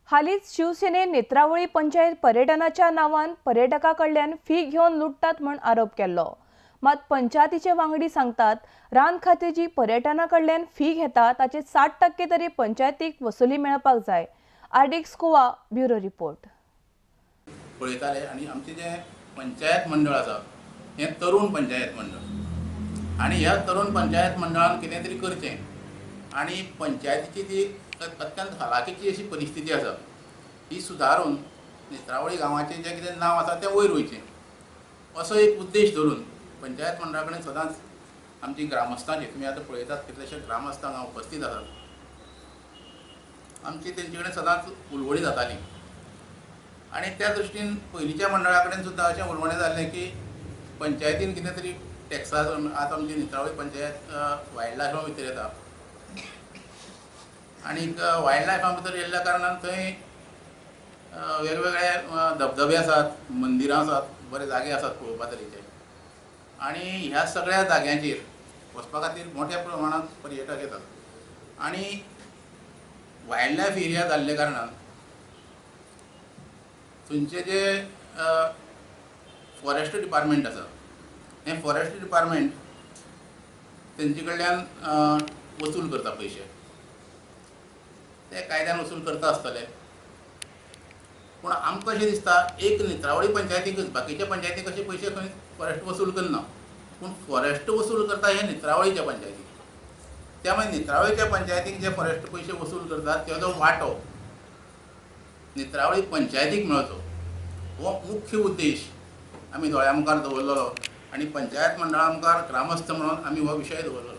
हालीच शिवसेनेन नेत्रावळी पंचायत पर्यटनाच्या नावान पर्यटकाकडल्यान फी घेवन लुटतात म्हण आरोप केल्लो। मात पंचायतीचे वांगडी सांगतात रान खाते जी पर्यटनाकडल्यान फी घेता ताचे 60% तरी पंचायतीक वसुली मेळपाक जाय। आर्डिक्स गोवा ब्युरो रिपोर्ट। पळयताले आनी आमचे जे पंचायत मंडळ आसा हे तरुण पंचायत मंडळ आनी ह्या तरुण पंचायत मंडळान कितें तरी करचें आनी पंचायतीची जी अत्यंत हलाखीची अशी परिस्थिती आसा ही सुदारून नेत्रावळी गांवाचें जें कितें नांव आसा तें वयर वयचें असो एक उद्देश धरून पंचायत मंडळा कडेन सदांच आमची ग्रामस्थांची तुमी आतां पळयतात कितलेशे ग्रामस्थ हांगा उपस्थित आसात, आमची तेंचे कडेन सदांच उलवडी जाताली। आनी त्या दृश्टीन पयलींच्या मंडळा कडेन सुद्दां अशें उलवणें जाल्लें की पंचायतीन कितें तरी टॅक्सा आतां आमची नेत्रावळी पंचायत वायल्ड लायफा भितर येता आनीक वायल्ड लायफा भितर येयल्ल्या कारणान थंय वेगवेगळे धबधबे आसात, मंदिरां आसात, बरे जागे आसात पळोवपा तरेचे आनी ह्या सगळ्या जाग्यांचेर वचपा खातीर मोठ्या प्रमाणांत पर्यटक येतात आनी वायल्ड लायफ एरिया जाल्ल्या कारणान थंयचे जे फॉरेस्ट डिपार्टमेंट आसा हें फॉरेस्ट डिपार्टमेंट तेंचे कडल्यान वसूल करता पयशे, ते कायद्यान वसूल करता आसतले। पूण आमकां अशें दिसता एक नेत्रावळी पंचायतीकच बाकीच्या पंचायतीक अशे पयशे खंय फॉरेस्ट वसूल करना, पूण फॉरेस्ट वसूल करता हे नेत्रावळीच्या पंचायतीक। त्यामुळे नेत्रावळीच्या पंचायतीक जे फॉरेस्ट पयशे वसूल करतात तेजो वांटो नेत्रावळी पंचायतीक मेळचो हो मुख्य उद्देश आमी दोळ्या मुखार दवरलेलो आनी पंचायत मंडळा मुखार ग्रामस्थ म्हणून आमी हो विशय दवरलेलो।